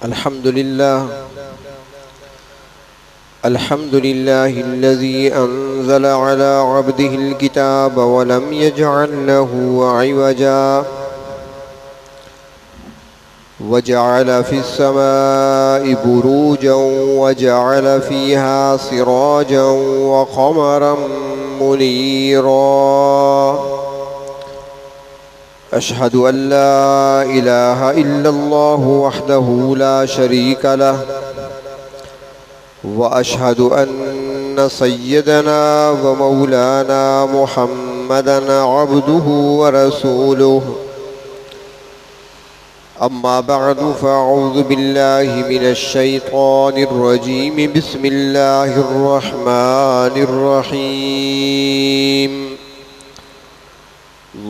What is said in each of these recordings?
الحمد لله الذي أنزل على عبده الكتاب ولم يجعل له عوجا وجعل في السماء بروجا وجعل فيها سراجا وقمرا منيرا أشهد أن لا إله إلا الله وحده لا شريك له وأشهد أن سيدنا ومولانا محمدًا عبده ورسوله أما بعد فأعوذ بالله من الشيطان الرجيم بسم الله الرحمن الرحيم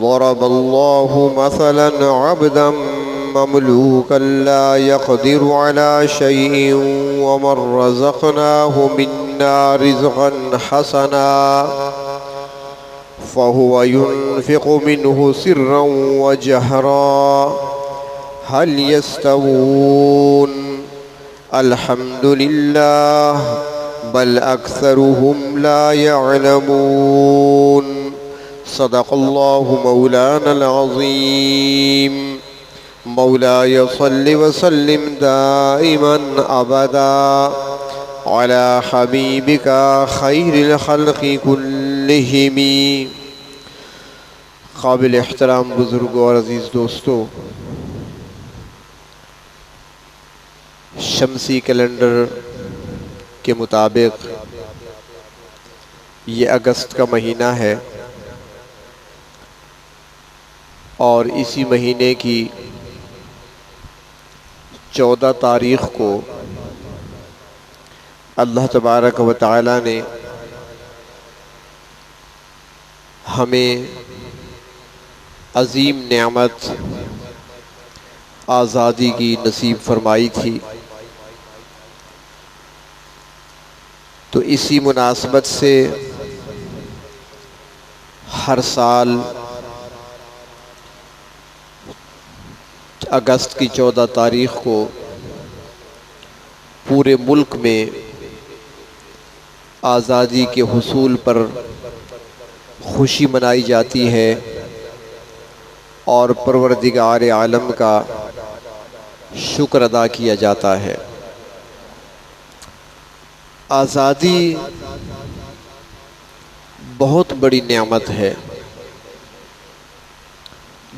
ضرب الله مثلا عبدا مملوكا لا يقدر على شيء ومن رزقناه منا رزقا حسنا فهو ينفق منه سرا وجهرا هل يستوون الحمد لله بل أكثرهم لا يعلمون صدق الله مولانا العظيم مولاي صل وسلم دائما أبدا على حبيبك خير الخلق كلهم. قابل احترام بزرگوں اور عزیز دوستو، شمسی کیلنڈر کے مطابق یہ اگست کا مہینہ ہے اور اسی مہینے کی 14 تاریخ کو اللہ تبارک و تعالی نے ہمیں عظیم نعمت آزادی کی نصیب فرمائی تھی. تو اسی مناسبت سے ہر سال اگست کی 14 تاریخ کو پورے ملک میں آزادی کے حصول پر خوشی منائی جاتی ہے اور پروردگار عالم کا شکر ادا کیا جاتا ہے. آزادی بہت بڑی نعمت ہے.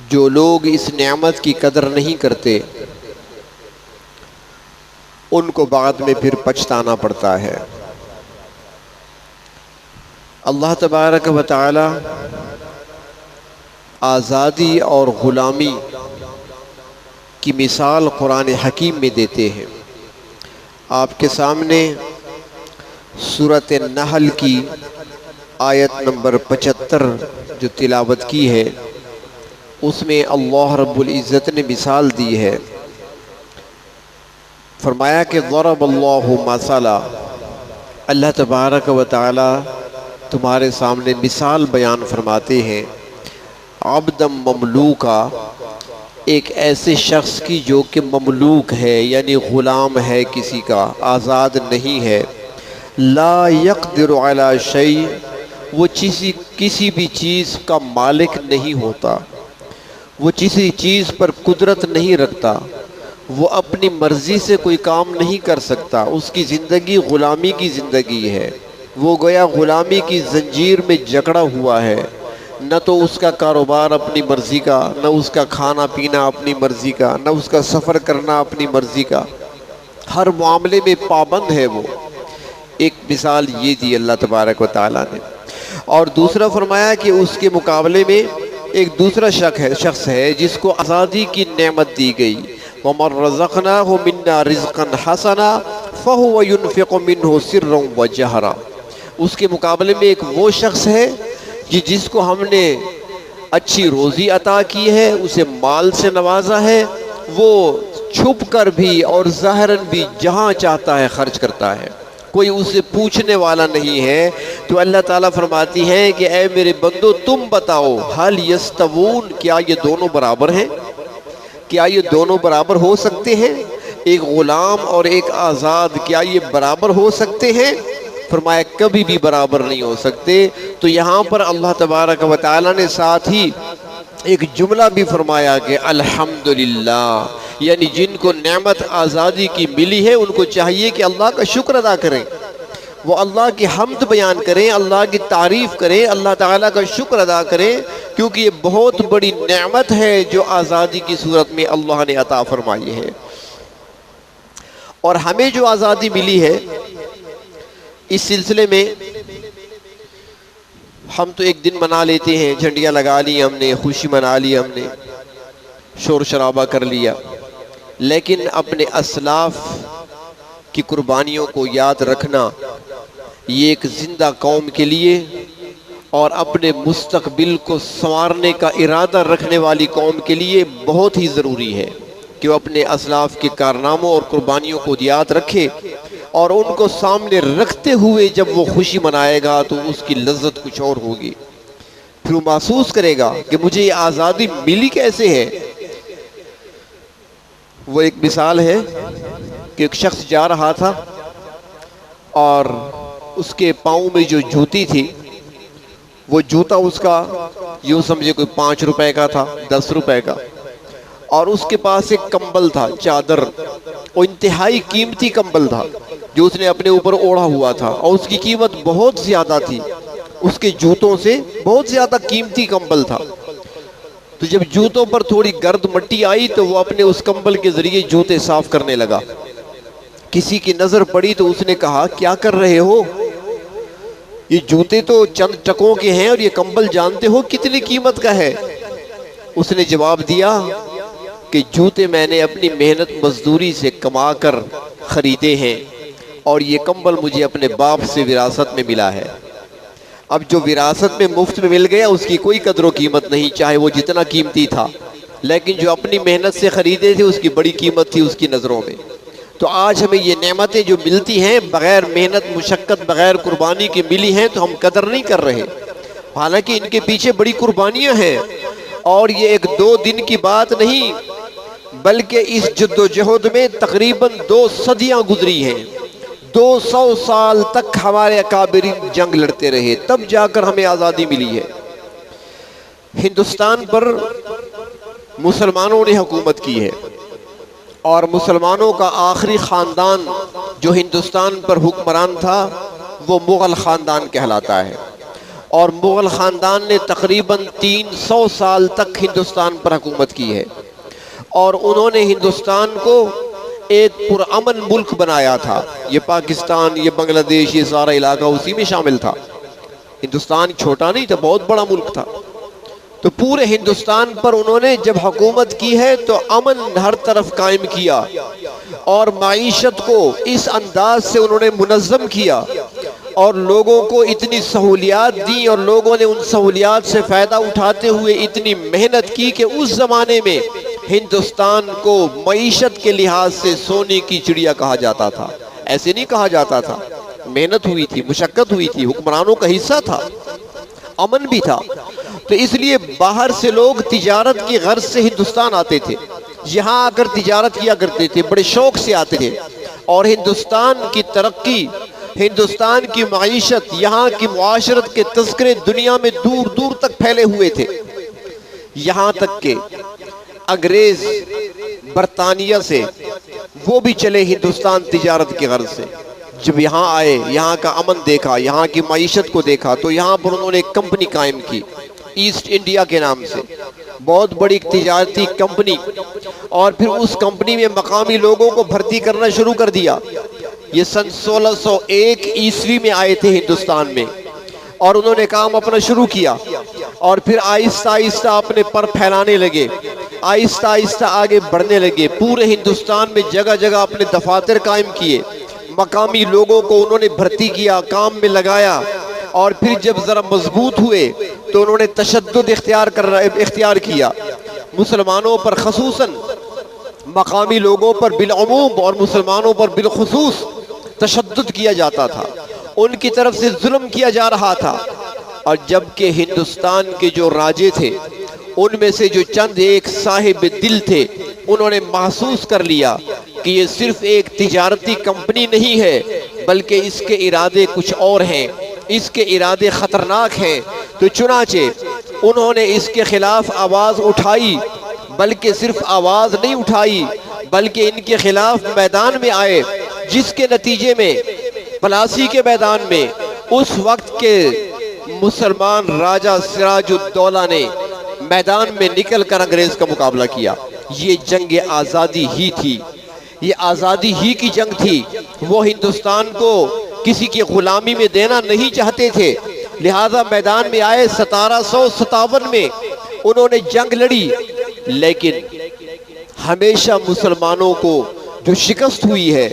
جو لوگ اس نعمت کی قدر نہیں کرتے ان کو بعد میں پھر پچھتانا پڑتا ہے. اللہ تبارک و تعالی آزادی اور غلامی کی مثال قرآن حکیم میں دیتے ہیں. آپ کے سامنے سورۃ النحل کی آیت نمبر 75 جو تلاوت کی ہے اس میں اللہ رب العزت نے مثال دی ہے. فرمایا کہ ضرب اللہ مثلا، اللہ تبارک و تعالی تمہارے سامنے مثال بیان فرماتے ہیں عبدا مملوکا، ایک ایسے شخص کی جو کہ مملوک ہے یعنی غلام ہے، کسی کا آزاد نہیں ہے. لا يقدر على شيء، وہ کسی بھی چیز کا مالک نہیں ہوتا، وہ کسی چیز پر قدرت نہیں رکھتا، وہ اپنی مرضی سے کوئی کام نہیں کر سکتا. اس کی زندگی غلامی کی زندگی ہے. وہ گویا غلامی کی زنجیر میں جکڑا ہوا ہے. نہ تو اس کا کاروبار اپنی مرضی کا، نہ اس کا کھانا پینا اپنی مرضی کا، نہ اس کا سفر کرنا اپنی مرضی کا. ہر معاملے میں پابند ہے وہ. ایک مثال یہ دی اللہ تبارک و تعالیٰ نے. اور دوسرا فرمایا کہ اس کے مقابلے میں ایک دوسرا شخص ہے جس کو آزادی کی نعمت دی گئی. وَمَن رَّزَقْنَاهُ مِنَّا رِزْقًا حَسَنًا فَهُوَ يُنْفِقُ مِنْهُ سِرًّا وَجَهْرًا. اس کے مقابلے میں ایک وہ شخص ہے جس کو ہم نے اچھی روزی عطا کی ہے، اسے مال سے نوازا ہے، وہ چھپ کر بھی اور ظاہراً بھی جہاں چاہتا ہے خرچ کرتا ہے. کوئی اسے پوچھنے والا نہیں ہے. تو اللہ تعالیٰ فرماتی ہیں کہ اے میرے بندو تم بتاؤ حل یستوون، کیا یہ دونوں برابر ہیں؟ کیا یہ دونوں برابر ہو سکتے ہیں؟ ایک غلام اور ایک آزاد کیا یہ برابر ہو سکتے ہیں؟ فرمایا کبھی بھی برابر نہیں ہو سکتے۔ تو یہاں پر اللہ تبارک و تعالیٰ نے ساتھ ہی ایک جملہ بھی فرمایا کہ الحمدللہ، یعنی جن کو نعمت آزادی کی ملی ہے ان کو چاہیے کہ اللہ کا شکر ادا کریں، وہ اللہ کی حمد بیان کریں، اللہ کی تعریف کریں، اللہ تعالیٰ کا شکر ادا کریں، کیونکہ یہ بہت بڑی نعمت ہے جو آزادی کی صورت میں اللہ نے عطا فرمائی ہے۔ اور ہمیں جو آزادی ملی ہے اس سلسلے میں ہم تو ایک دن منا لیتے ہیں، جھنڈیاں لگا لی ہم نے، خوشی منا لی ہم نے، شور شرابہ کر لیا، لیکن اپنے اسلاف کی قربانیوں کو یاد رکھنا یہ ایک زندہ قوم کے لیے اور اپنے مستقبل کو سنوارنے کا ارادہ رکھنے والی قوم کے لیے بہت ہی ضروری ہے کہ وہ اپنے اسلاف کے کارناموں اور قربانیوں کو یاد رکھے، اور ان کو سامنے رکھتے ہوئے جب وہ خوشی منائے گا تو اس کی لذت کچھ اور ہوگی۔ پھر وہ محسوس کرے گا کہ مجھے یہ آزادی ملی کیسے ہے۔ وہ ایک مثال ہے کہ ایک شخص جا رہا تھا اور اس کے پاؤں میں جو جوتی تھی، وہ جوتا اس کا یوں سمجھے کوئی 5 روپے کا تھا، 10 روپے کا، اور اس کے پاس ایک کمبل تھا، چادر، وہ انتہائی قیمتی کمبل تھا جو اس نے اپنے اوپر اوڑھا ہوا تھا، اور اس کی قیمت بہت زیادہ تھی، اس کے جوتوں سے بہت زیادہ قیمتی کمبل تھا۔ تو جب جوتوں پر تھوڑی گرد مٹی آئی تو وہ اپنے اس کمبل کے ذریعے جوتے صاف کرنے لگا۔ کسی کی نظر پڑی تو اس نے کہا کیا کر رہے ہو؟ یہ جوتے تو چند ٹکوں کے ہیں اور یہ کمبل جانتے ہو کتنی قیمت کا ہے؟ اس نے جواب دیا کہ جوتے میں نے اپنی محنت مزدوری سے کما کر خریدے ہیں، اور یہ کمبل مجھے اپنے باپ سے وراثت میں ملا ہے۔ اب جو وراثت میں مفت میں مل گیا اس کی کوئی قدر و قیمت نہیں، چاہے وہ جتنا قیمتی تھا، لیکن جو اپنی محنت سے خریدے تھے اس کی بڑی قیمت تھی اس کی نظروں میں۔ تو آج ہمیں یہ نعمتیں جو ملتی ہیں بغیر محنت مشقت بغیر قربانی کے ملی ہیں تو ہم قدر نہیں کر رہے، حالانکہ ان کے پیچھے بڑی قربانیاں ہیں، اور یہ 1-2 دن کی بات نہیں بلکہ اس جد و جہد میں تقریباً 2 صدیاں گزری ہیں۔ 200 سال تک ہمارے اکابرین جنگ لڑتے رہے، تب جا کر ہمیں آزادی ملی ہے۔ ہندوستان پر مسلمانوں نے حکومت کی ہے، اور مسلمانوں کا آخری خاندان جو ہندوستان پر حکمران تھا وہ مغل خاندان کہلاتا ہے، اور مغل خاندان نے تقریباً 300 سال تک ہندوستان پر حکومت کی ہے، اور انہوں نے ہندوستان کو ایک پرامن ملک بنایا تھا۔ یہ پاکستان، یہ بنگلہ دیش، یہ سارا علاقہ اسی میں شامل تھا۔ ہندوستان چھوٹا نہیں تھا، بہت بڑا ملک تھا۔ تو پورے ہندوستان پر انہوں نے جب حکومت کی ہے تو امن ہر طرف قائم کیا، اور معیشت کو اس انداز سے انہوں نے منظم کیا، اور لوگوں کو اتنی سہولیات دی، اور لوگوں نے ان سہولیات سے فائدہ اٹھاتے ہوئے اتنی محنت کی کہ اس زمانے میں ہندوستان کو معیشت کے لحاظ سے سونے کی چڑیا کہا جاتا تھا۔ ایسے نہیں کہا جاتا تھا، محنت ہوئی تھی، مشقت ہوئی تھی، حکمرانوں کا حصہ تھا، امن بھی تھا۔ تو اس لیے باہر سے لوگ تجارت کی غرض سے ہندوستان آتے تھے، یہاں آ کر تجارت کیا کرتے تھے، بڑے شوق سے آتے تھے، اور ہندوستان کی ترقی، ہندوستان کی معیشت، یہاں کی معاشرت کے تذکرے دنیا میں دور دور تک پھیلے ہوئے تھے، یہاں تک کہ انگریز برطانیہ سے وہ بھی چلے ہندوستان تجارت کی غرض سے۔ جب یہاں آئے، یہاں کا امن دیکھا، یہاں کی معیشت کو دیکھا، تو یہاں پر انہوں نے ایک کمپنی قائم کی ایسٹ انڈیا کے نام سے، بہت بڑی تجارتی کمپنی، اور پھر اس کمپنی میں مقامی لوگوں کو بھرتی کرنا شروع کر دیا۔ یہ سن 1601 عیسوی میں آئے تھے ہندوستان میں، اور انہوں نے کام اپنا شروع کیا، اور پھر آہستہ آہستہ اپنے پر پھیلانے لگے، آہستہ آہستہ آگے بڑھنے لگے، پورے ہندوستان میں جگہ جگہ اپنے دفاتر قائم کیے، مقامی لوگوں کو انہوں نے بھرتی کیا، کام میں لگایا، اور پھر جب ذرا مضبوط ہوئے تو انہوں نے تشدد اختیار کیا، مسلمانوں پر خصوصاً، مقامی لوگوں پر بالعموم اور مسلمانوں پر بالخصوص تشدد کیا جاتا تھا، ان کی طرف سے ظلم کیا جا رہا تھا۔ اور جبکہ ہندوستان کے جو راجے تھے ان میں سے جو چند ایک صاحب دل تھے، انہوں نے محسوس کر لیا کہ یہ صرف ایک تجارتی کمپنی نہیں ہے بلکہ اس کے ارادے کچھ اور ہیں، اس کے ارادے خطرناک ہیں۔ تو چنانچہ انہوں نے اس کے خلاف آواز اٹھائی، بلکہ صرف آواز نہیں اٹھائی بلکہ ان کے خلاف میدان میں آئے، جس کے نتیجے میں پلاسی کے میدان میں اس وقت کے مسلمان راجہ سراج الدولہ نے میدان میں نکل کر انگریز کا مقابلہ کیا۔ یہ جنگ آزادی ہی تھی، یہ آزادی ہی کی جنگ تھی۔ وہ ہندوستان کو کسی کی غلامی میں دینا نہیں چاہتے تھے، لہذا میدان میں آئے۔ 1757 میں انہوں نے جنگ لڑی، لیکن ہمیشہ مسلمانوں کو جو شکست ہوئی ہے،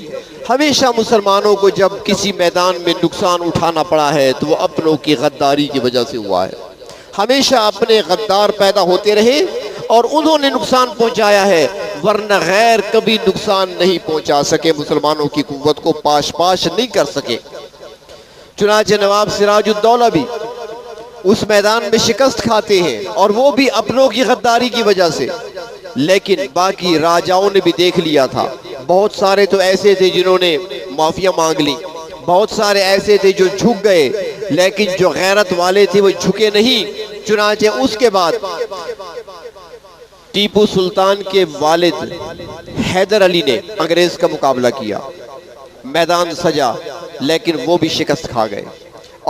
ہمیشہ مسلمانوں کو جب کسی میدان میں نقصان اٹھانا پڑا ہے تو وہ اپنوں کی غداری کی وجہ سے ہوا ہے۔ ہمیشہ اپنے غدار پیدا ہوتے رہے اور انہوں نے نقصان پہنچایا ہے، ورنہ غیر کبھی نقصان نہیں پہنچا سکے، مسلمانوں کی قوت کو پاش نہیں کر سکے۔ چنانچہ نواب سراج الدولہ بھی اس میدان میں شکست کھاتے ہیں، اور وہ بھی اپنوں کی غداری کی وجہ سے۔ لیکن باقی راجاؤں نے بھی دیکھ لیا تھا، بہت سارے تو ایسے تھے جنہوں نے معافیاں مانگ لی، بہت سارے ایسے تھے جو جھک گئے، لیکن جو غیرت والے تھے وہ جھکے نہیں۔ چنانچہ اس کے بعد ٹیپو سلطان کے والد حیدر علی نے انگریز کا مقابلہ کیا، میدان سجا، لیکن وہ بھی شکست کھا گئے۔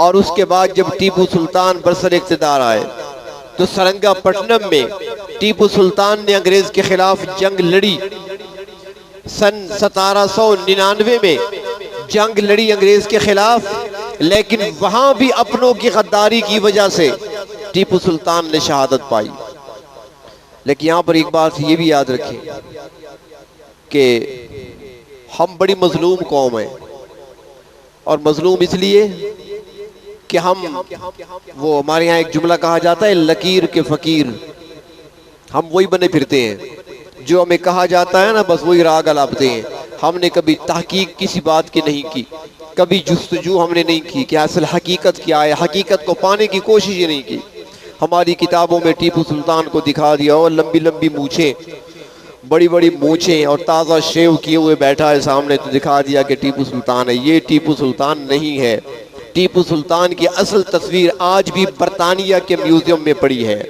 اور اس کے بعد جب ٹیپو سلطان برسر اقتدار آئے تو سرنگا پٹنم میں ٹیپو سلطان نے انگریز کے خلاف جنگ لڑی۔ سن 1799 میں جنگ لڑی انگریز کے خلاف، لیکن وہاں بھی اپنوں کی غداری کی وجہ سے ٹیپو سلطان نے شہادت پائی۔ لیکن یہاں پر ایک بات یہ بھی یاد رکھیں کہ ہم بڑی مظلوم قوم ہیں، اور مظلوم اس لیے کہ وہ ہمارے یہاں ایک جملہ کہا جاتا ہے لکیر کے فقیر، ہم وہی بنے پھرتے ہیں، جو ہمیں کہا جاتا ہے نا بس وہی راگ الاپتے ہیں۔ ہم نے کبھی تحقیق کسی بات کی نہیں کی، کبھی جستجو ہم نے نہیں کی کہ اصل حقیقت کیا ہے، حقیقت کو پانے کی کوشش ہی نہیں کی۔ ہماری کتابوں میں ٹیپو سلطان کو دکھا دیا اور لمبی لمبی مونچھیں، بڑی بڑی مونچھیں اور تازہ شیو کیے ہوئے بیٹھا ہے سامنے، تو دکھا دیا کہ ٹیپو سلطان ہے۔ یہ ٹیپو سلطان نہیں ہے۔ ٹیپو سلطان کی اصل تصویر آج بھی برطانیہ کے میوزیم میں پڑی ہے،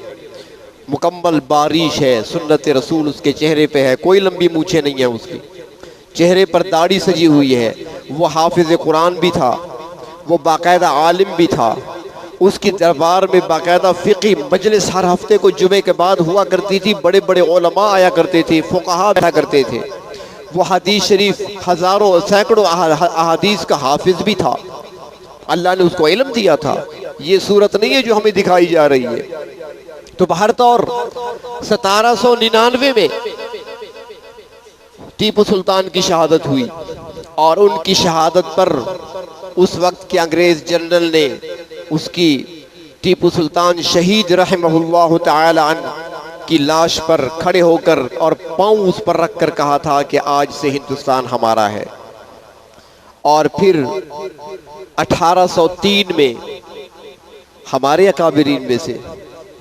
مکمل بارش ہے، سنت رسول اس کے چہرے پہ ہے، کوئی لمبی مونچھیں نہیں ہے اس کی، چہرے پر داڑھی سجی ہوئی ہے۔ وہ حافظ قرآن بھی تھا، وہ باقاعدہ عالم بھی تھا، اس کی دربار میں باقاعدہ فقہی مجلس ہر ہفتے کو جمعے کے بعد ہوا کرتی تھی، بڑے بڑے علماء آیا کرتے تھے، فقہاء بیٹھا کرتے تھے۔ وہ حدیث شریف ہزاروں سینکڑوں احادیث کا حافظ بھی تھا، اللہ نے اس کو علم دیا تھا۔ یہ صورت نہیں ہے جو ہمیں دکھائی جا رہی ہے۔ تو بہر طور 1799 میں ٹیپو سلطان کی شہادت ہوئی، اور ان کی شہادت پر اس وقت کے انگریز جنرل نے اس کی ٹیپو سلطان شہید رحمہ اللہ تعالی عنہ کی لاش پر کھڑے ہو کر اور پاؤں اس پر رکھ کر کہا تھا کہ آج سے ہندوستان ہمارا ہے۔ اور پھر 1803 میں ہمارے اکابرین میں سے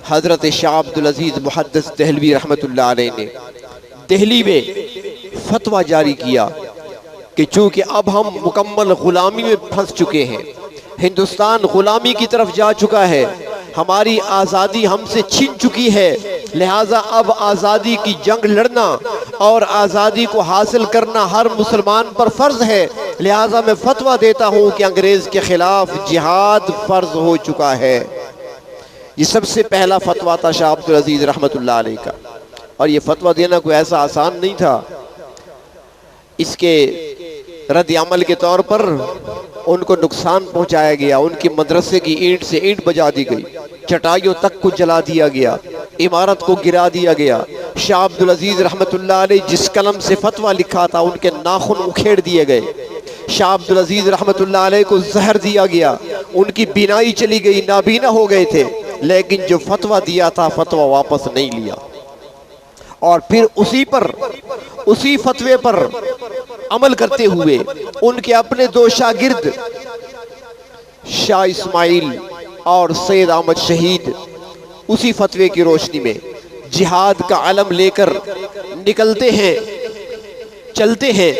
حضرت شاہ عبدالعزیز محدث دہلوی رحمۃ اللہ علیہ نے دہلی میں فتویٰ جاری کیا کہ چونکہ اب ہم مکمل غلامی میں پھنس چکے ہیں، ہندوستان غلامی کی طرف جا چکا ہے، ہماری آزادی ہم سے چھن چکی ہے، لہٰذا اب آزادی کی جنگ لڑنا اور آزادی کو حاصل کرنا ہر مسلمان پر فرض ہے، لہٰذا میں فتویٰ دیتا ہوں کہ انگریز کے خلاف جہاد فرض ہو چکا ہے۔ یہ سب سے پہلا فتویٰ تھا شاہ عبدالعزیز رحمۃ اللہ علیہ کا، اور یہ فتویٰ دینا کوئی ایسا آسان نہیں تھا۔ اس کے رد عمل کے طور پر ان کو نقصان پہنچایا گیا، ان کی مدرسے کی اینٹ سے اینٹ بجا دی گئی، چٹائیوں تک کو جلا دیا گیا، عمارت کو گرا دیا گیا۔ شاہ عبدالعزیز رحمۃ اللہ علیہ جس قلم سے فتویٰ لکھا تھا ان کے ناخن اکھیڑ دیے گئے۔ شاہ عبدالعزیز رحمۃ اللہ علیہ کو زہر دیا گیا، ان کی بینائی چلی گئی، نابینا ہو گئے تھے، لیکن جو فتویٰ دیا تھا فتویٰ واپس نہیں لیا، اور پھر اسی فتوے پر عمل کرتے ہوئے ان کے اپنے دو شاگرد شاہ اسماعیل اور سید احمد شہید اسی فتوے کی روشنی میں جہاد کا علم لے کر نکلتے ہیں، چلتے ہیں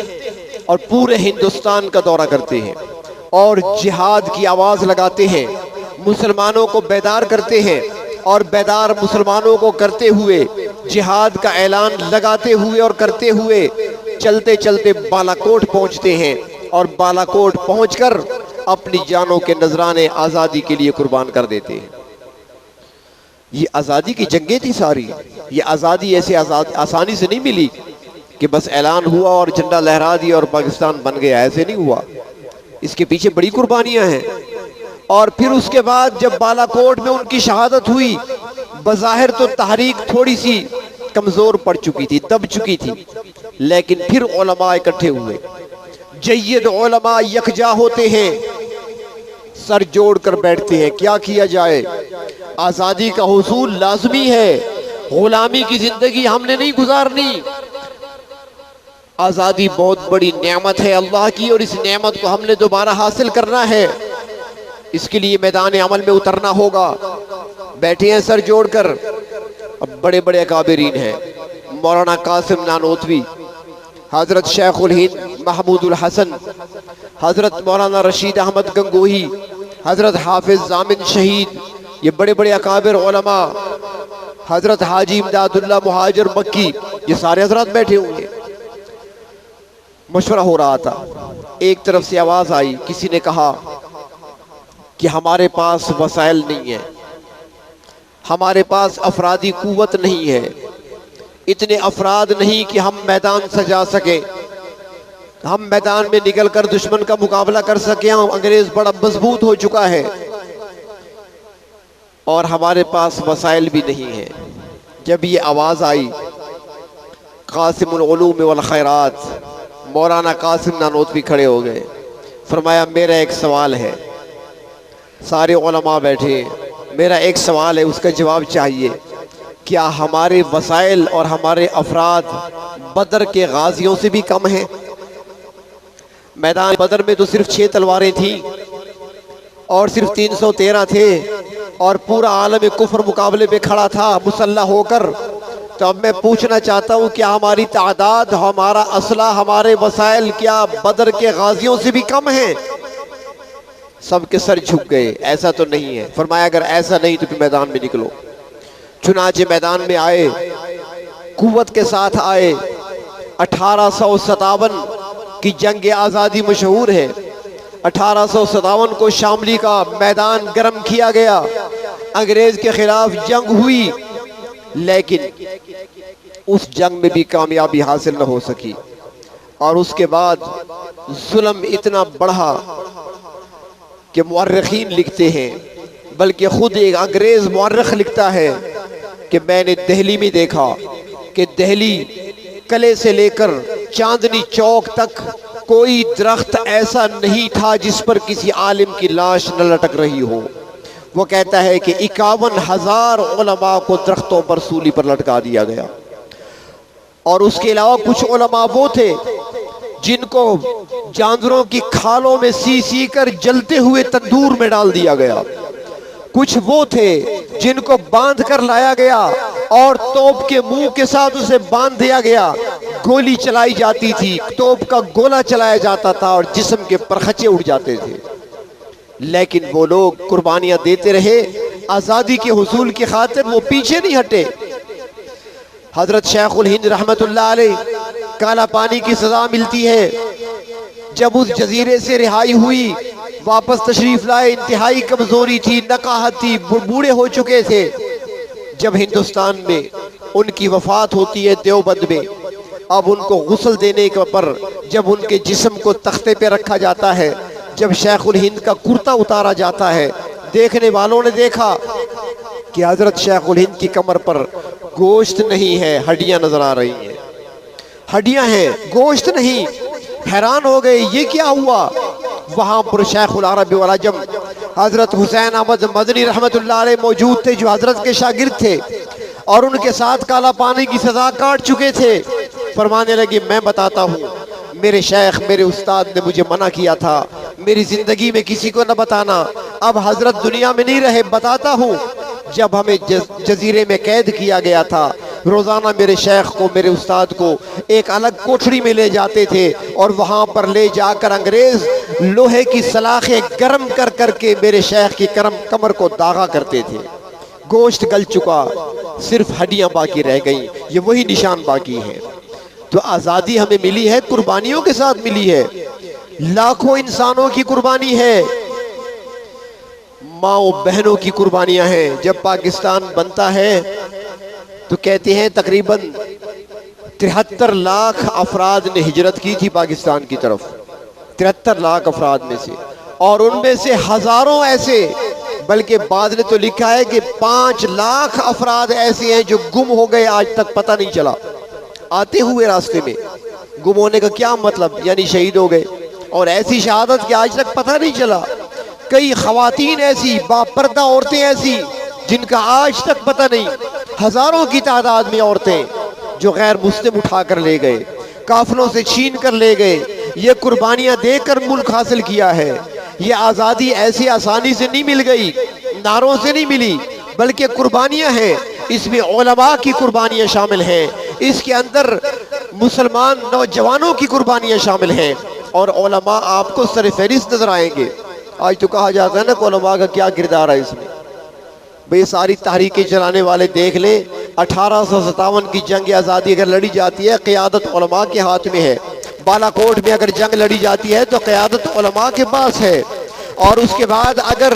اور پورے ہندوستان کا دورہ کرتے ہیں اور جہاد کی آواز لگاتے ہیں، مسلمانوں کو بیدار کرتے ہیں، اور بیدار مسلمانوں کو کرتے ہوئے، جہاد کا اعلان لگاتے ہوئے اور کرتے ہوئے چلتے چلتے بالا کوٹ پہنچتے ہیں، اور بالا کوٹ پہنچ کر اپنی جانوں کے نذرانے آزادی کے لیے قربان کر دیتے ہیں۔ یہ آزادی کی جنگیں تھی ساری، یہ آزادی ایسے آسانی سے نہیں ملی کہ بس اعلان ہوا اور جھنڈا لہرا دیا اور پاکستان بن گیا، ایسے نہیں ہوا، اس کے پیچھے بڑی قربانیاں ہیں۔ اور پھر اس کے بعد جب بالا کوٹ میں ان کی شہادت ہوئی، بظاہر تو تحریک تھوڑی سی کمزور پڑ چکی تھی، دب چکی تھی، لیکن پھر علماء اکٹھے ہوئے، جید علماء یکجا ہوتے ہیں، سر جوڑ کر بیٹھتے ہیں، کیا کیا جائے؟ آزادی کا حصول لازمی ہے، غلامی کی زندگی ہم نے نہیں گزارنی، آزادی بہت بڑی نعمت ہے اللہ کی، اور اس نعمت کو ہم نے دوبارہ حاصل کرنا ہے، اس کے لیے میدان عمل میں اترنا ہوگا۔ بیٹھے ہیں سر جوڑ کر، اب بڑے بڑے اکابرین ہیں، مولانا قاسم نانوتوی، حضرت شیخ الہند محمود الحسن، حضرت مولانا رشید احمد گنگوہی، حضرت حافظ ضامن شہید، یہ بڑے بڑے اکابر علماء، حضرت حاجی امداد اللہ مہاجر مکی، یہ سارے حضرات بیٹھے ہوں گے۔ مشورہ ہو رہا تھا، ایک طرف سے آواز آئی، کسی نے کہا کہ ہمارے پاس وسائل نہیں ہیں، ہمارے پاس افرادی قوت نہیں ہے، اتنے افراد نہیں کہ ہم میدان سجا سکیں، ہم میدان میں نکل کر دشمن کا مقابلہ کر سکیں، انگریز بڑا مضبوط ہو چکا ہے اور ہمارے پاس وسائل بھی نہیں ہیں۔ جب یہ آواز آئی، قاسم العلوم والخیرات مولانا قاسم نانوتوی کھڑے ہو گئے، فرمایا میرا ایک سوال ہے، سارے علماء بیٹھے، میرا ایک سوال ہے، اس کا جواب چاہیے، کیا ہمارے وسائل اور ہمارے افراد بدر کے غازیوں سے بھی کم ہیں؟ میدان بدر میں تو صرف 6 تلواریں تھیں اور صرف 313 تھے، اور پورا عالم کفر مقابلے پہ کھڑا تھا مسلح ہو کر۔ تو اب میں پوچھنا چاہتا ہوں، کیا ہماری تعداد، ہمارا اسلحہ، ہمارے وسائل کیا بدر کے غازیوں سے بھی کم ہیں؟ سب کے سر جھک گئے، ایسا تو نہیں ہے۔ فرمایا اگر ایسا نہیں تو پھر میدان میں نکلو۔ چنانچہ میدان میں آئے، قوت کے ساتھ آئے۔ 1857 کی جنگ آزادی مشہور ہے، 1857 کو شاملی کا میدان گرم کیا گیا، انگریز کے خلاف جنگ ہوئی، لیکن اس جنگ میں بھی کامیابی حاصل نہ ہو سکی، اور اس کے بعد ظلم اتنا بڑھا کہ مورخین لکھتے ہیں، بلکہ خود ایک انگریز مورخ لکھتا ہے کہ میں نے دہلی میں دیکھا کہ دہلی قلعے سے لے کر چاندنی چوک تک کوئی درخت ایسا نہیں تھا جس پر کسی عالم کی لاش نہ لٹک رہی ہو۔ وہ کہتا ہے کہ 51,000 علماء کو درختوں پر سولی پر لٹکا دیا گیا، اور اس کے علاوہ کچھ علماء وہ تھے جن کو جانوروں کی کھالوں میں سی کر جلتے ہوئے تندور میں ڈال دیا گیا، کچھ وہ تھے جن کو باندھ کر لایا گیا اور توپ کے منہ کے ساتھ اسے باندھ دیا گیا، گولی چلائی جاتی تھی، توپ کا گولہ چلایا جاتا تھا اور جسم کے پرخچے اڑ جاتے تھے، لیکن وہ لوگ قربانیاں دیتے رہے آزادی کے حصول کی خاطر، وہ پیچھے نہیں ہٹے۔ حضرت شیخ الہند رحمت اللہ علیہ کالا پانی کی سزا ملتی ہے، جب اس جزیرے سے رہائی ہوئی واپس تشریف لائے، انتہائی کمزوری تھی، نقاہت تھی، بوڑھے ہو چکے تھے۔ جب ہندوستان میں ان کی وفات ہوتی ہے دیوبند میں، اب ان کو غسل دینے پر جب ان کے جسم کو تختے پہ رکھا جاتا ہے، جب شیخ الہند کا کرتا اتارا جاتا ہے، دیکھنے والوں نے دیکھا کہ حضرت شیخ الہند کی کمر پر گوشت نہیں ہے، ہڈیاں نظر آ رہی ہیں، ہڈیاں ہیں، گوشت نہیں۔ حیران ہو گئے یہ کیا ہوا؟ وہاں پر شیخ العرب والعجم حضرت حسین احمد مدنی رحمت اللہ علیہ موجود تھے، جو حضرت کے شاگرد تھے اور ان کے ساتھ کالا پانی کی سزا کاٹ چکے تھے۔ فرمانے لگے میں بتاتا ہوں، میرے شیخ میرے استاد نے مجھے منع کیا تھا میری زندگی میں کسی کو نہ بتانا، اب حضرت دنیا میں نہیں رہے، بتاتا ہوں۔ جب ہمیں جزیرے میں قید کیا گیا تھا روزانہ میرے شیخ کو، میرے استاد کو ایک الگ کوٹھڑی میں لے جاتے تھے اور وہاں پر لے جا کر انگریز لوہے کی سلاخیں گرم کر کر کے میرے شیخ کی کمر کو داغا کرتے تھے۔ گوشت گل چکا، صرف ہڈیاں باقی رہ گئیں، یہ وہی نشان باقی ہیں۔ تو آزادی ہمیں ملی ہے، قربانیوں کے ساتھ ملی ہے، لاکھوں انسانوں کی قربانی ہے، ماں و بہنوں کی قربانیاں ہیں۔ جب پاکستان بنتا ہے تو کہتے ہیں تقریباً 73 لاکھ افراد نے ہجرت کی تھی پاکستان کی طرف، 73 لاکھ افراد میں سے، اور ان میں سے ہزاروں ایسے، بلکہ بعض نے تو لکھا ہے کہ 5 لاکھ افراد ایسے ہیں جو گم ہو گئے، آج تک پتہ نہیں چلا، آتے ہوئے راستے میں۔ گم ہونے کا کیا مطلب؟ یعنی شہید ہو گئے، اور ایسی شہادت کہ آج تک پتہ نہیں چلا۔ کئی خواتین ایسی، باپردہ عورتیں ایسی جن کا آج تک پتہ نہیں، ہزاروں کی تعداد میں عورتیں جو غیر مسلم اٹھا کر لے گئے، کافروں سے چھین کر لے گئے۔ یہ قربانیاں دے کر ملک حاصل کیا ہے۔ یہ آزادی ایسی آسانی سے نہیں مل گئی، نعروں سے نہیں ملی، بلکہ قربانیاں ہیں۔ اس میں علماء کی قربانیاں شامل ہیں، اس کے اندر مسلمان نوجوانوں کی قربانیاں شامل ہیں، اور علماء آپ کو سر فہرست نظر آئیں گے۔ آج تو کہا جاتا ہے نا کہ علماء کا کیا کردار ہے اس میں۔ بھئی ساری تحریکیں چلانے والے دیکھ لیں، 1857 کی جنگ آزادی اگر لڑی جاتی ہے، قیادت علماء کے ہاتھ میں ہے۔ بالا کوٹ میں اگر جنگ لڑی جاتی ہے تو قیادت علماء کے پاس ہے۔ اور اس کے بعد اگر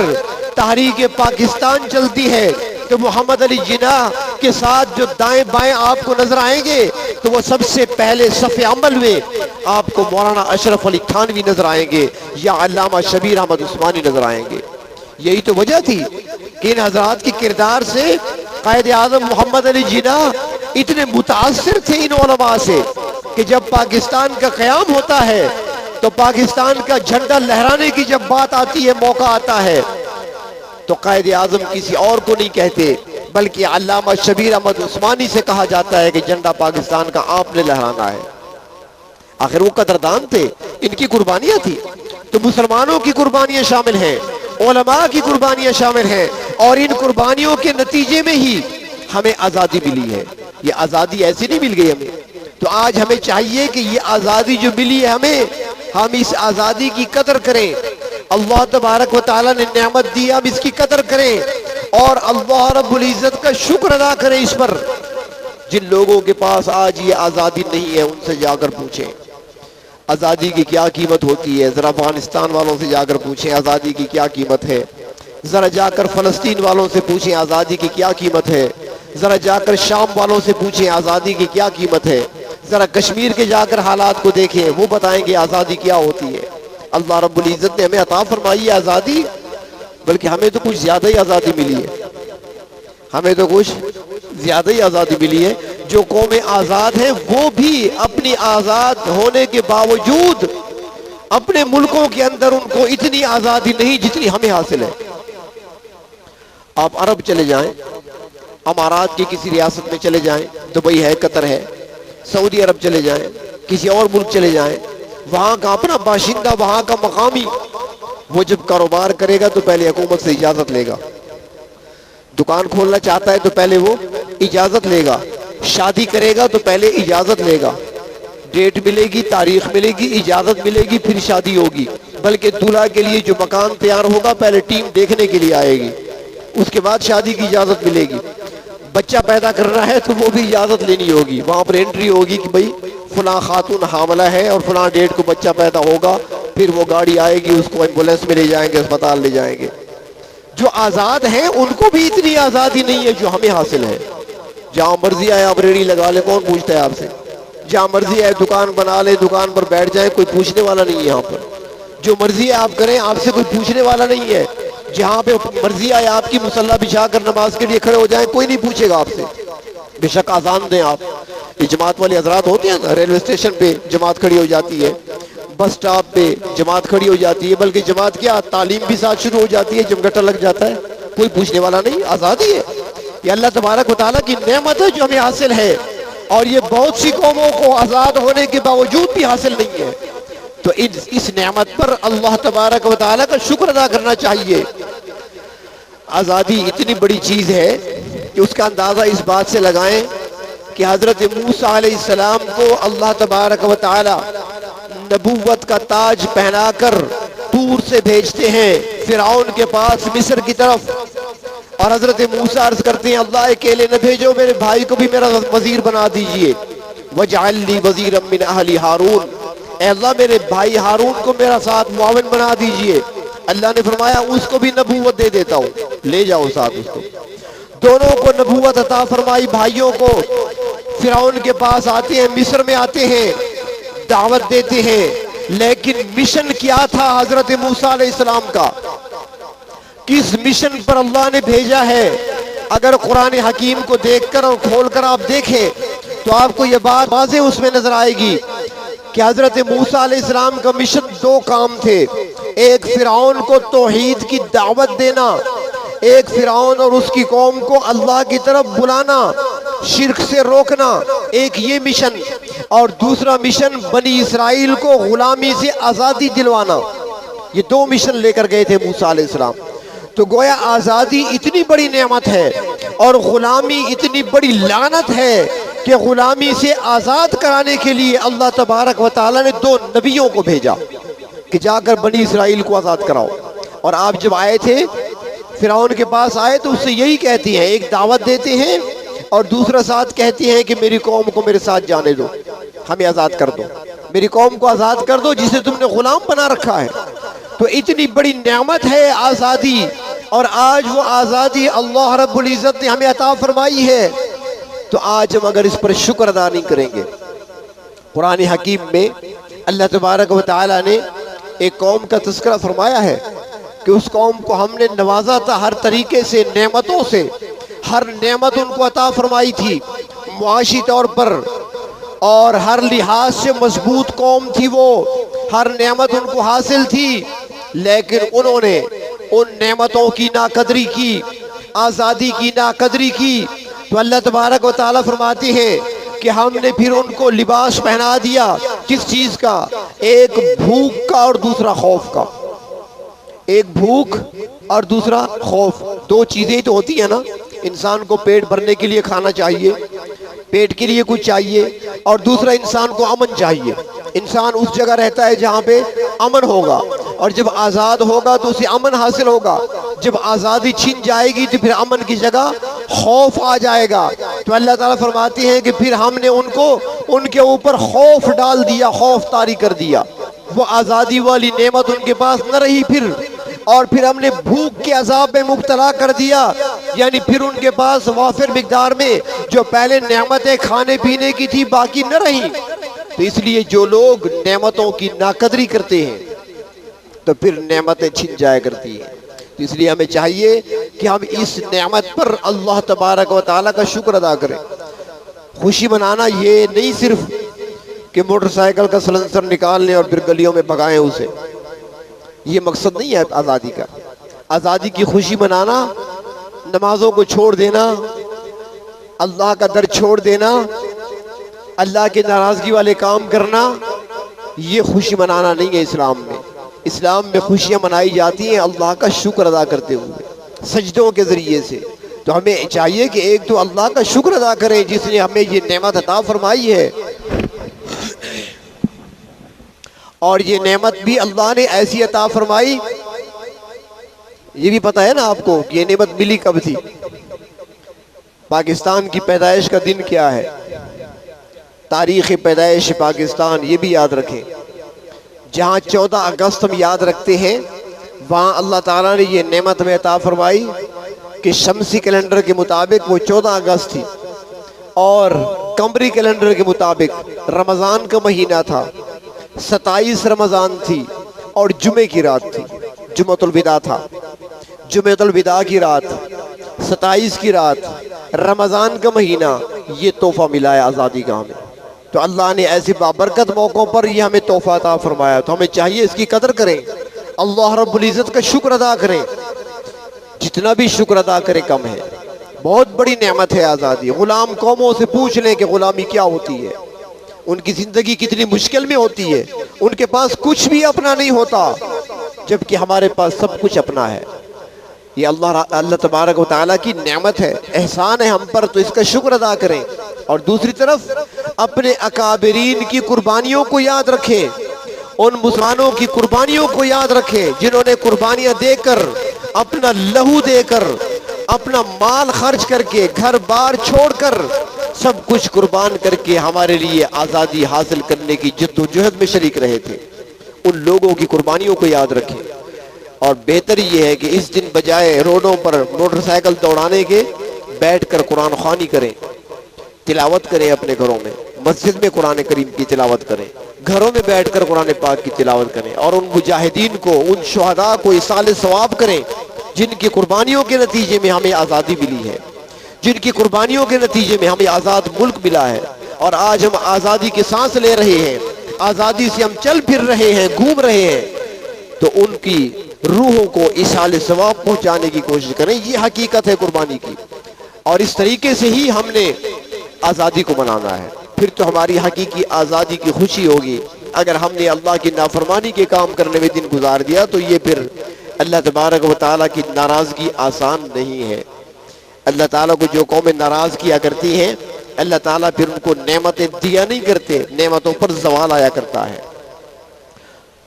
تحریک پاکستان چلتی ہے تو محمد علی جناح کے ساتھ جو دائیں بائیں آپ کو نظر آئیں گے تو وہ سب سے پہلے صف عمل میں آپ کو مولانا اشرف علی تھانوی نظر آئیں گے یا علامہ شبیر احمد عثمانی نظر آئیں گے۔ یہی تو وجہ تھی کہ ان حضرات کے کردار سے قائد اعظم محمد علی جناح اتنے متاثر تھے ان علماء سے کہ جب پاکستان کا قیام ہوتا ہے تو پاکستان کا جھنڈا لہرانے کی جب بات آتی ہے، موقع آتا ہے، تو قائد اعظم کسی اور کو نہیں کہتے بلکہ علامہ شبیر احمد عثمانی سے کہا جاتا ہے کہ جھنڈا پاکستان کا آپ نے لہرانا ہے۔ آخر وہ قدردان تھے، ان کی قربانیاں تھی۔ تو مسلمانوں کی قربانیاں شامل ہیں، علماء کی قربانیاں شامل ہیں، اور ان قربانیوں کے نتیجے میں ہی ہمیں آزادی ملی ہے۔ یہ آزادی ایسی نہیں مل گئی ہمیں۔ تو آج ہمیں چاہیے کہ یہ آزادی جو ملی ہے ہمیں، ہم اس آزادی کی قدر کریں۔ اللہ تبارک و تعالیٰ نے نعمت دی، ہم اس کی قدر کریں اور اللہ رب العزت کا شکر ادا کریں اس پر۔ جن لوگوں کے پاس آج یہ آزادی نہیں ہے ان سے جا کر پوچھیں آزادی کی کیا قیمت ہوتی ہے۔ ذرا افغانستان والوں سے جا کر پوچھیں آزادی کی کیا قیمت ہے۔ ذرا جا کر فلسطین والوں سے پوچھیں آزادی کی کیا قیمت ہے۔ ذرا جا کر شام والوں سے پوچھیں آزادی کی کیا قیمت ہے۔ ذرا کشمیر کے جا کر حالات کو دیکھیں، وہ بتائیں گے آزادی کیا ہوتی ہے۔ اللہ رب العزت نے ہمیں عطا فرمائی ہے آزادی، بلکہ ہمیں تو کچھ زیادہ ہی آزادی ملی ہے۔ ہمیں تو کچھ زیادہ ہی آزادی ملی ہے۔ جو قومیں آزاد ہیں وہ بھی اپنی آزاد ہونے کے باوجود اپنے ملکوں کے اندر ان کو اتنی آزادی نہیں جتنی ہمیں حاصل ہے۔ آپ عرب چلے جائیں، امارات کی کسی ریاست میں چلے جائیں، دبئی ہے، قطر ہے، سعودی عرب چلے جائیں، کسی اور ملک چلے جائیں، وہاں کا اپنا باشندہ، وہاں کا مقامی، وہ جب کاروبار کرے گا تو پہلے حکومت سے اجازت لے گا۔ دکان کھولنا چاہتا ہے تو پہلے وہ اجازت لے گا۔ شادی کرے گا تو پہلے اجازت لے گا، ڈیٹ ملے گی، تاریخ ملے گی، اجازت ملے گی، پھر شادی ہوگی۔ بلکہ دولہا کے لیے جو مکان تیار ہوگا پہلے ٹیم دیکھنے کے لیے آئے گی، اس کے بعد شادی کی اجازت ملے گی۔ بچہ پیدا کرنا ہے تو وہ بھی اجازت لینی ہوگی، وہاں پر انٹری ہوگی کہ بھئی فلاں خاتون حاملہ ہے اور فلاں ڈیٹ کو بچہ پیدا ہوگا، پھر وہ گاڑی آئے گی، اس کو ایمبولینس میں لے جائیں گے، اسپتال لے جائیں گے۔ جو آزاد ہیں ان کو بھی اتنی آزادی نہیں ہے جو ہمیں حاصل ہے۔ جہاں مرضی آئے آپ ریڑھی لگا لیں، کون پوچھتا ہے آپ سے؟ جہاں مرضی آئے دکان بنا لیں، دکان پر بیٹھ جائیں، کوئی پوچھنے والا نہیں ہے یہاں پر۔ جو مرضی آپ کریں، آپ سے کوئی پوچھنے والا نہیں ہے۔ جہاں پہ مرضی آئے آپ کی مصلی بچھا کر نماز کے لیے کھڑے ہو جائیں، کوئی نہیں پوچھے گا آپ سے۔ بے شک آزان دیں آپ۔ یہ جماعت والے حضرات ہوتے ہیں نا، ریلوے اسٹیشن پہ جماعت کھڑی ہو جاتی ہے، بس سٹاپ پہ جماعت کھڑی ہو جاتی ہے، بلکہ جماعت کیا تعلیم بھی ساتھ شروع ہو جاتی ہے جب گٹر لگ جاتا ہے، کوئی پوچھنے والا نہیں، آزادی ہے۔ یہ اللہ تبارک و تعالیٰ کی نعمت ہے جو ہمیں حاصل ہے، اور یہ بہت سی قوموں کو آزاد ہونے کے باوجود بھی حاصل نہیں ہے۔ تو اس نعمت پر اللہ تبارک و تعالیٰ کا شکر ادا کرنا چاہیے۔ آزادی اتنی بڑی چیز ہے کہ اس کا اندازہ اس بات سے لگائیں کہ حضرت موسیٰ علیہ السلام کو اللہ تبارک و تعالی نبوت کا تاج پہنا کر طور سے بھیجتے ہیں فرعون کے پاس مصر کی طرف، اور حضرت موسیٰ عرض کرتے ہیں اللہ اکیلے نہ بھیجو، میرے بھائی کو بھی میرا وزیر بنا دیجئے، وَاجْعَلْ لِي وَزِيرًا مِّنْ أَهْلِ ہارون، اے اللہ میرے بھائی ہارون کو میرا ساتھ معاون بنا دیجئے۔ اللہ نے فرمایا اس کو بھی نبوت دے دیتا ہوں، لے جاؤ ساتھ اس کو۔ دونوں کو نبوت عطا فرمائی، بھائیوں کو۔ فرعون کے پاس آتے ہیں، مصر میں آتے ہیں، دعوت دیتے ہیں، لیکن مشن کیا تھا حضرت موسیٰ علیہ السلام کا؟ کس مشن پر اللہ نے بھیجا ہے؟ اگر قرآن حکیم کو دیکھ کر اور کھول کر آپ دیکھیں تو آپ کو یہ بات واضح اس میں نظر آئے گی کہ حضرت موسیٰ علیہ السلام کا مشن دو کام تھے۔ ایک فرعون کو توحید کی دعوت دینا، ایک فرعون اور اس کی قوم کو اللہ کی طرف بلانا، شرک سے روکنا، ایک یہ مشن، اور دوسرا مشن بنی اسرائیل کو غلامی سے آزادی دلوانا۔ یہ دو مشن لے کر گئے تھے موسیٰ علیہ السلام۔ تو گویا آزادی اتنی بڑی نعمت ہے اور غلامی اتنی بڑی لعنت ہے کہ غلامی سے آزاد کرانے کے لیے اللہ تبارک و تعالی نے دو نبیوں کو بھیجا کہ جا کر بنی اسرائیل کو آزاد کراؤ۔ اور آپ جب آئے تھے فرعون کے پاس آئے تو اس سے یہی کہتی ہیں، ایک دعوت دیتے ہیں اور دوسرا ساتھ کہتی ہیں کہ میری قوم کو میرے ساتھ جانے دو، ہمیں آزاد کر دو، میری قوم کو آزاد کر دو جسے تم نے غلام بنا رکھا ہے۔ تو اتنی بڑی نعمت ہے آزادی، اور آج وہ آزادی اللہ رب العزت نے ہمیں عطا فرمائی ہے، تو آج ہم اگر اس پر شکر ادا نہیں کریں گے۔ قرآن حکیم میں اللہ تبارک و تعالی نے ایک قوم کا تذکرہ فرمایا ہے کہ اس قوم کو ہم نے نوازا تھا ہر طریقے سے، نعمتوں سے، ہر نعمت ان کو عطا فرمائی تھی معاشی طور پر، اور ہر لحاظ سے مضبوط قوم تھی وہ، ہر نعمت ان کو حاصل تھی، لیکن انہوں نے ان نعمتوں کی ناقدری کی، آزادی کی ناقدری کی۔ تو اللہ تبارک و تعالیٰ فرماتے ہیں کہ ہم نے پھر ان کو لباس پہنا دیا، کس چیز کا؟ ایک بھوک کا اور دوسرا خوف کا۔ ایک بھوک اور دوسرا خوف، دو چیزیں تو ہوتی ہیں نا، انسان کو پیٹ بھرنے کے لیے کھانا چاہیے، پیٹ کے لیے کچھ چاہیے، اور دوسرا انسان کو امن چاہیے۔ انسان اس جگہ رہتا ہے جہاں پہ امن ہوگا، اور جب آزاد ہوگا تو اسے امن حاصل ہوگا۔ جب آزادی چھن جائے گی تو پھر امن کی جگہ خوف آ جائے گا۔ تو اللہ تعالیٰ فرماتے ہیں کہ پھر ہم نے ان کے اوپر خوف ڈال دیا، خوف طاری کر دیا، وہ آزادی والی نعمت ان کے پاس نہ رہی پھر، اور پھر ہم نے بھوک کے عذاب میں مبتلا کر دیا، یعنی پھر ان کے پاس وافر مقدار میں جو پہلے نعمتیں کھانے پینے کی تھی باقی نہ رہیں۔ تو اس لیے جو لوگ نعمتوں کی ناقدری کرتے ہیں تو پھر نعمتیں چھن جایا کرتی ہیں۔ تو اس لیے ہمیں چاہیے کہ ہم اس نعمت پر اللہ تبارک و تعالیٰ کا شکر ادا کریں۔ خوشی منانا یہ نہیں صرف کہ موٹر سائیکل کا سلنسر نکال لیں اور پھر گلیوں میں بھگائیں اسے، یہ مقصد نہیں ہے آزادی کا۔ آزادی کی خوشی منانا، نمازوں کو چھوڑ دینا، اللہ کا در چھوڑ دینا، اللہ کی ناراضگی والے کام کرنا، یہ خوشی منانا نہیں ہے اسلام میں۔ اسلام میں خوشیاں منائی جاتی ہیں اللہ کا شکر ادا کرتے ہوئے، سجدوں کے ذریعے سے۔ تو ہمیں چاہیے کہ ایک تو اللہ کا شکر ادا کریں جس نے ہمیں یہ نعمت عطا فرمائی ہے، اور یہ نعمت بھی اللہ نے ایسی عطا فرمائی، یہ بھی پتہ ہے نا آپ کو کہ یہ نعمت ملی کب تھی؟ پاکستان کی پیدائش کا دن کیا ہے؟ تاریخ پیدائش پاکستان، یہ بھی یاد رکھیں۔ جہاں 14 اگست ہم یاد رکھتے ہیں، وہاں اللہ تعالیٰ نے یہ نعمت میں عطا فرمائی کہ شمسی کیلنڈر کے مطابق وہ 14 اگست تھی، اور قمری کیلنڈر کے مطابق رمضان کا مہینہ تھا، 27 رمضان تھی، اور جمعے کی رات تھی، جمعۃ الوداع تھا، جمعۃ الوداع کی رات، 27 کی رات، رمضان کا مہینہ، یہ تحفہ ملا ہے آزادی کا ہمیں۔ تو اللہ نے ایسے بابرکت موقعوں پر یہ ہمیں تحفہ عطا فرمایا، تو ہمیں چاہیے اس کی قدر کریں، اللہ رب العزت کا شکر ادا کریں، جتنا بھی شکر ادا کریں کم ہے۔ بہت بڑی نعمت ہے آزادی۔ غلام قوموں سے پوچھ لیں کہ غلامی کیا ہوتی ہے، ان کی زندگی کتنی مشکل میں ہوتی ہے، ان کے پاس کچھ بھی اپنا نہیں ہوتا، جبکہ ہمارے پاس سب کچھ اپنا ہے۔ یہ اللہ تبارک و تعالیٰ کی نعمت ہے، احسان ہے ہم پر، تو اس کا شکر ادا کریں۔ اور دوسری طرف اپنے اکابرین کی قربانیوں کو یاد رکھیں، ان مسلمانوں کی قربانیوں کو یاد رکھیں جنہوں نے قربانیاں دے کر، اپنا لہو دے کر، اپنا مال خرچ کر کے، گھر بار چھوڑ کر، سب کچھ قربان کر کے ہمارے لیے آزادی حاصل کرنے کی جد و جہد میں شریک رہے تھے۔ ان لوگوں کی قربانیوں کو یاد رکھیں، اور بہتر یہ ہے کہ اس دن بجائے روڈوں پر موٹر سائیکل دوڑانے کے بیٹھ کر قرآن خوانی کریں، تلاوت کریں، اپنے گھروں میں مسجد میں قرآن کریم کی تلاوت کریں، گھروں میں بیٹھ کر قرآن پاک کی تلاوت کریں، اور ان مجاہدین کو، ان شہداء کو ایصال ثواب کریں جن کی قربانیوں کے نتیجے میں ہمیں آزادی ملی ہے، جن کی قربانیوں کے نتیجے میں ہمیں آزاد ملک ملا ہے، اور آج ہم آزادی کی سانس لے رہے ہیں، آزادی سے ہم چل پھر رہے ہیں، گھوم رہے ہیں، تو ان کی روحوں کو ایصال ثواب پہنچانے کی کوشش کریں۔ یہ حقیقت ہے قربانی کی، اور اس طریقے سے ہی ہم نے آزادی کو منانا ہے، پھر تو ہماری حقیقی آزادی کی خوشی ہوگی۔ اگر ہم نے اللہ کی نافرمانی کے کام کرنے میں دن گزار دیا تو یہ پھر اللہ تبارک و تعالیٰ کی ناراضگی آسان نہیں ہے۔ اللہ تعالیٰ کو جو قومیں ناراض کیا کرتی ہیں، اللہ تعالیٰ پھر ان کو نعمتیں دیا نہیں کرتے، نعمتوں پر زوال آیا کرتا ہے۔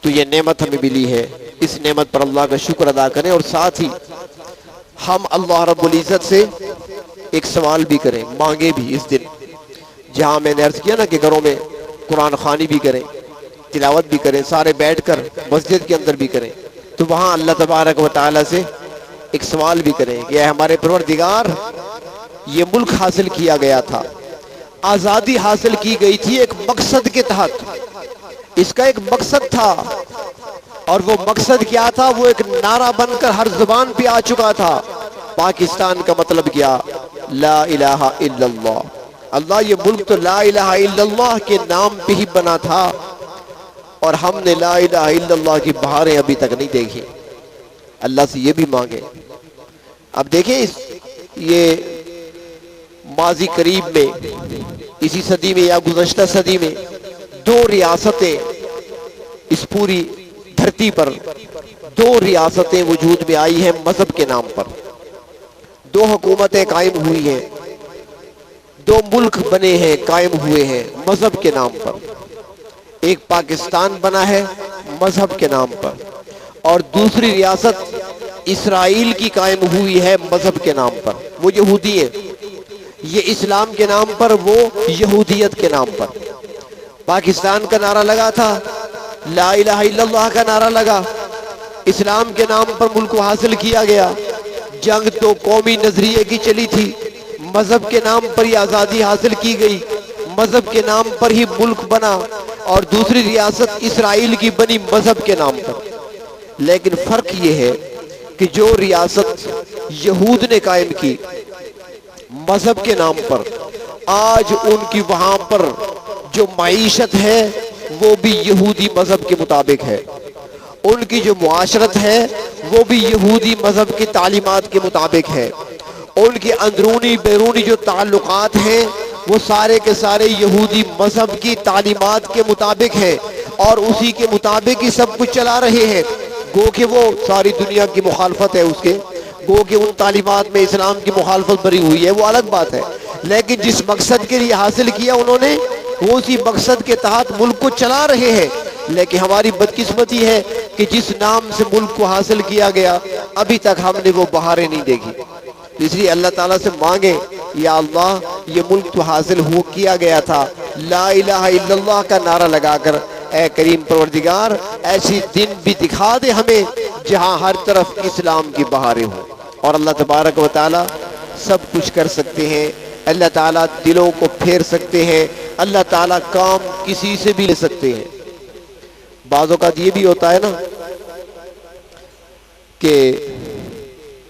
تو یہ نعمت ہمیں ملی ہے، اس نعمت پر اللہ کا شکر ادا کریں، اور ساتھ ہی ہم اللہ رب العزت سے ایک سوال بھی کریں، مانگیں بھی اس دن، جہاں میں نے عرض کیا نا کہ گھروں میں قرآن خوانی بھی کریں، تلاوت بھی کریں، سارے بیٹھ کر مسجد کے اندر بھی کریں، تو وہاں اللہ تبارک و تعالیٰ سے ایک سوال بھی کریں کہ اے ہمارے پروردگار، یہ ملک حاصل کیا گیا تھا، آزادی حاصل کی گئی تھی ایک مقصد کے تحت، اس کا ایک مقصد تھا، اور وہ مقصد کیا تھا؟ وہ ایک نعرہ بن کر ہر زبان پہ آ چکا تھا۔ پاکستان کا مطلب کیا؟ لا الہ الا اللہ۔ اللہ، یہ ملک تو لا الہ الا اللہ کے نام پہ ہی بنا تھا، اور ہم نے لا الہ الا اللہ کی بہاریں ابھی تک نہیں دیکھی۔ اللہ سے یہ بھی مانگے۔ اب دیکھیں یہ ماضی قریب میں، اسی صدی میں یا گزشتہ صدی میں، دو ریاستیں اس پوری دھرتی پر، دو ریاستیں وجود میں آئی ہیں مذہب کے نام پر، دو حکومتیں قائم ہوئی ہیں، دو ملک بنے ہیں، قائم ہوئے ہیں مذہب کے نام پر۔ ایک پاکستان بنا ہے مذہب کے نام پر، اور دوسری ریاست اسرائیل کی قائم ہوئی ہے مذہب کے نام پر۔ وہ یہودی ہیں، یہ اسلام کے نام پر، وہ یہودیت کے نام پر۔ پاکستان کا نعرہ لگا تھا، لا الہ الا اللہ کا نعرہ لگا، اسلام کے نام پر ملک کو حاصل کیا گیا۔ جنگ تو قومی نظریے کی چلی تھی، مذہب کے نام پر ہی آزادی حاصل کی گئی، مذہب کے نام پر ہی ملک بنا، اور دوسری ریاست اسرائیل کی بنی مذہب کے نام پر۔ لیکن فرق یہ ہے کہ جو ریاست یہود نے قائم کی مذہب کے نام پر، آج ان کی وہاں پر جو معیشت ہے وہ بھی یہودی مذہب کے مطابق ہے، ان کی جو معاشرت ہے وہ بھی یہودی مذہب کی تعلیمات کے مطابق ہے، ان کے اندرونی بیرونی جو تعلقات ہیں وہ سارے کے سارے یہودی مذہب کی تعلیمات کے مطابق ہیں، اور اسی کے مطابق ہی سب کچھ چلا رہے ہیں۔ گو کہ وہ ساری دنیا کی مخالفت ہے اس کے، گو کہ ان تعلیمات میں اسلام کی مخالفت بری ہوئی ہے، وہ الگ بات ہے، لیکن جس مقصد کے لیے حاصل کیا انہوں نے، وہ اسی مقصد کے تحت ملک کو چلا رہے ہیں۔ لیکن ہماری بدقسمتی ہے کہ جس نام سے ملک کو حاصل کیا گیا ابھی تک ہم نے وہ بہاریں نہیں دیکھی۔ اس لیے اللہ تعالیٰ سے مانگیں، یا اللہ، یہ ملک تو حاصل ہو کیا گیا تھا لا الہ الا اللہ کا نعرہ لگا کر، اے کریم پروردگار ایسی دن بھی دکھا دے ہمیں جہاں ہر طرف اسلام کی بہاریں ہوں۔ اور اللہ تبارک و تعالیٰ سب کچھ کر سکتے ہیں، اللہ تعالیٰ دلوں کو پھیر سکتے ہیں، اللہ تعالیٰ کام کسی سے بھی لے سکتے ہیں۔ بعض اوقات یہ بھی ہوتا ہے نا کہ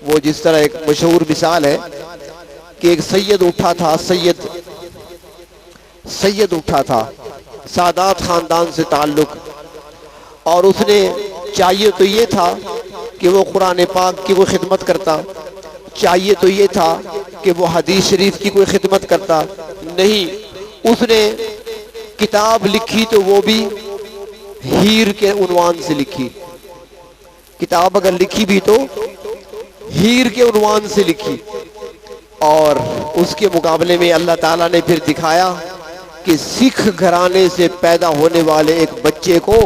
وہ جس طرح ایک مشہور مثال ہے کہ ایک سید اٹھا تھا، سید اٹھا تھا، سادات خاندان سے تعلق، اور اس نے چاہیے تو یہ تھا کہ وہ قرآن پاک کی کوئی خدمت کرتا، چاہیے تو یہ تھا کہ وہ حدیث شریف کی کوئی خدمت کرتا، نہیں، اس نے کتاب لکھی تو وہ بھی ہیر کے عنوان سے لکھی۔ کتاب اگر لکھی بھی تو ہیر کے عنوان سے لکھی، اور اس کے مقابلے میں اللہ تعالیٰ نے پھر دکھایا کہ سکھ گھرانے سے پیدا ہونے والے ایک بچے کو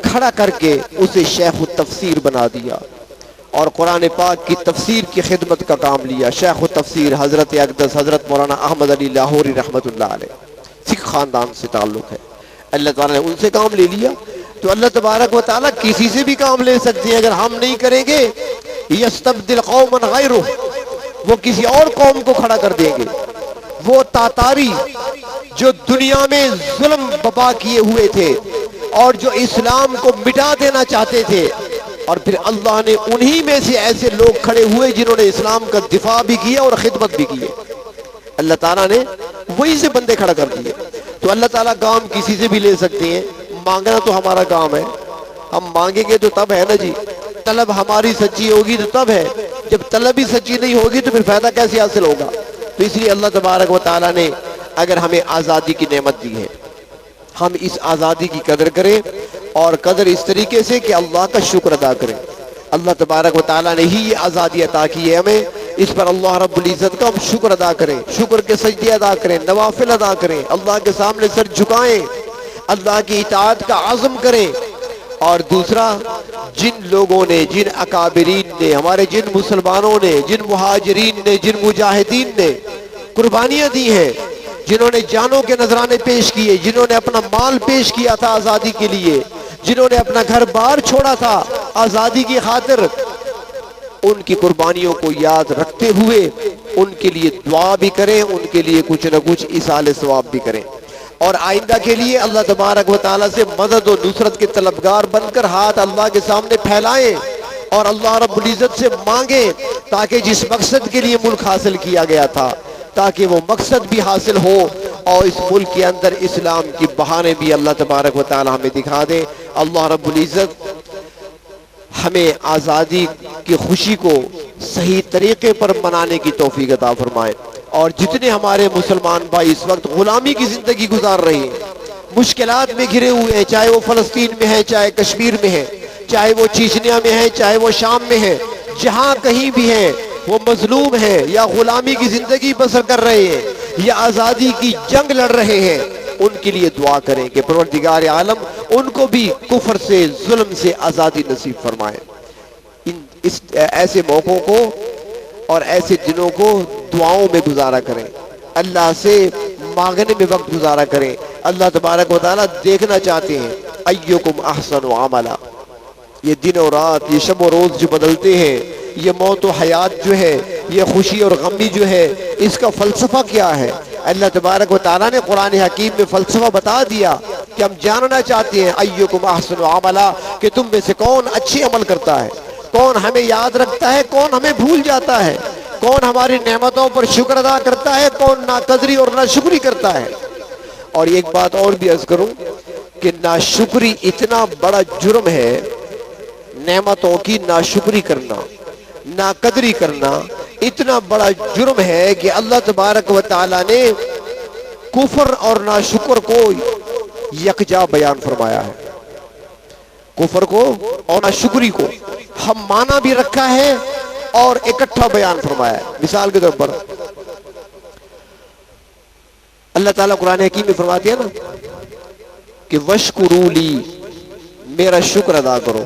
کھڑا کر کے اسے شیخ التفسیر بنا دیا اور قرآن پاک کی تفسیر کی خدمت کا کام لیا۔ شیخ التفسیر حضرت اقدس حضرت مولانا احمد علی لاہوری رحمۃ اللہ علیہ، سکھ خاندان سے تعلق ہے، اللہ تعالیٰ نے ان سے کام لے لیا۔ تو اللہ تبارک و تعالیٰ کسی سے بھی کام لے سکتے ہیں، اگر ہم نہیں کریں گے یستبدل قوما غیرہ، وہ کسی اور قوم کو کھڑا کر دیں گے۔ وہ تاتاری جو دنیا میں ظلم بپا کیے ہوئے تھے اور جو اسلام کو مٹا دینا چاہتے تھے، اور پھر اللہ نے انہی میں سے ایسے لوگ کھڑے ہوئے جنہوں نے اسلام کا دفاع بھی کیا اور خدمت بھی کی۔ اللہ تعالیٰ نے وہی سے بندے کھڑا کر دیے۔ تو اللہ تعالیٰ کام کسی سے بھی لے سکتے ہیں، مانگنا تو ہمارا کام ہے، ہم مانگیں گے تو تب ہے نا جی، طلب ہماری سچی ہوگی تو تب ہے، جب طلب ہی سچی نہیں ہوگی تو پھر فائدہ کیسے حاصل ہوگا؟ تو اس لیے اللہ تبارک و تعالیٰ نے اگر ہمیں آزادی کی نعمت دی ہے، ہم اس آزادی کی قدر کریں، اور قدر اس طریقے سے کہ اللہ کا شکر ادا کریں۔ اللہ تبارک و تعالیٰ نے ہی یہ آزادی عطا کی ہے ہمیں، اس پر اللہ رب العزت کا ہم شکر ادا کریں، شکر کے سجدے ادا کریں، نوافل ادا کریں، اللہ کے سامنے سر جھکائیں، اللہ کی اطاعت کا عزم کریں۔ اور دوسرا، جن لوگوں نے، جن اکابرین نے، ہمارے جن مسلمانوں نے، جن مہاجرین نے، جن مجاہدین نے قربانیاں دی ہیں، جنہوں نے جانوں کے نذرانے پیش کیے، جنہوں نے اپنا مال پیش کیا تھا آزادی کے لیے، جنہوں نے اپنا گھر بار چھوڑا تھا آزادی کی خاطر، ان کی قربانیوں کو یاد رکھتے ہوئے ان کے لیے دعا بھی کریں، ان کے لیے کچھ نہ کچھ ایصال ثواب بھی کریں، اور آئندہ کے لیے اللہ تبارک و تعالیٰ سے مدد و نصرت کے طلبگار بن کر ہاتھ اللہ کے سامنے پھیلائیں اور اللہ رب العزت سے مانگیں، تاکہ جس مقصد کے لیے ملک حاصل کیا گیا تھا تاکہ وہ مقصد بھی حاصل ہو، اور اس ملک کے اندر اسلام کی بہانے بھی اللہ تبارک و تعالیٰ ہمیں دکھا دے۔ اللہ رب العزت ہمیں آزادی کی خوشی کو صحیح طریقے پر منانے کی توفیق عطا فرمائے، اور جتنے ہمارے مسلمان بھائی اس وقت غلامی کی زندگی گزار رہے ہیں، مشکلات میں گھرے ہوئے ہیں، چاہے وہ فلسطین میں ہیں، چاہے کشمیر میں ہیں، چاہے وہ چیچنیا میں ہیں، چاہے وہ شام میں ہیں، جہاں کہیں بھی ہیں، وہ مظلوم ہیں یا غلامی کی زندگی بسر کر رہے ہیں یا آزادی کی جنگ لڑ رہے ہیں، ان کے لیے دعا کریں کہ پروردگار عالم ان کو بھی کفر سے، ظلم سے آزادی نصیب فرمائے۔ اس ایسے موقعوں کو اور ایسے دنوں کو دعاؤں میں گزارا کریں، اللہ سے مانگنے میں وقت گزارا کریں۔ اللہ تبارک و تعالیٰ دیکھنا چاہتے ہیں ایکم احسن عملا، یہ دن اور رات، یہ شب و روز جو بدلتے ہیں، یہ موت و حیات جو ہے، یہ خوشی اور غمی جو ہے، اس کا فلسفہ کیا ہے؟ اللہ تبارک و تعالیٰ نے قرآن حکیم میں فلسفہ بتا دیا کہ ہم جاننا چاہتے ہیں ایکم احسن عملا، کہ تم میں سے کون اچھے عمل کرتا ہے، کون ہمیں یاد رکھتا ہے، کون ہمیں بھول جاتا ہے، کون ہماری نعمتوں پر شکر ادا کرتا ہے، کون ناقدری اور ناشکری کرتا ہے۔ اور ایک بات اور بھی عرض کروں کہ ناشکری اتنا بڑا جرم ہے، نعمتوں کی ناشکری کرنا، ناقدری کرنا اتنا بڑا جرم ہے کہ اللہ تبارک و تعالیٰ نے کفر اور ناشکر کو یکجا بیان فرمایا ہے۔ کفر کو اور ناشکری کو ہم مانا بھی رکھا ہے اور اکٹھا بیان فرمایا ہے۔ مثال کے طور پر اللہ تعالیٰ قرآن حکیم میں فرماتے ہیں نا کہ وَاشْكُرُوا لِي، میرا شکر ادا کرو۔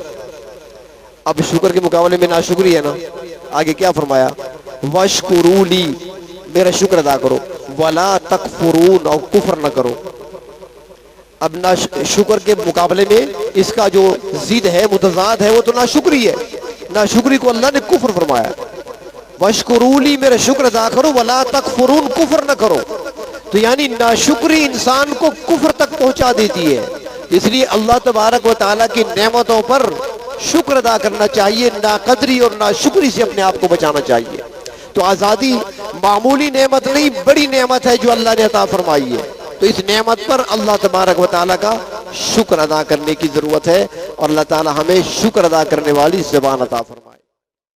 اب شکر کے مقابلے میں ناشکری ہے نا، آگے کیا فرمایا؟ وَاشْكُرُوا لِي، میرا شکر ادا کرو، وَلَا تَكْفُرُونَ، اور کفر نہ کرو۔ اب شکر کے مقابلے میں اس کا جو ضد ہے، متضاد ہے، وہ تو ناشکری ہے۔ ناشکری کو اللہ نے کفر فرمایا۔ وَاشْكُرُوا لِي، میرا شکر ادا کرو، وَلَا تَكْفُرُونَ، کفر نہ کرو۔ تو یعنی ناشکری انسان کو کفر تک پہنچا دیتی ہے، اس لیے اللہ تبارک و تعالیٰ کی نعمتوں پر شکر ادا کرنا چاہیے، ناقدری اور ناشکری سے اپنے آپ کو بچانا چاہیے۔ تو آزادی معمولی نعمت نہیں، بڑی نعمت ہے جو اللہ نے عطا فرمائی ہے۔ تو اس نعمت پر اللہ تبارک و تعالیٰ کا شکر ادا کرنے کی ضرورت ہے، اور اللہ تعالیٰ ہمیں شکر ادا کرنے والی زبان عطا فرمائے۔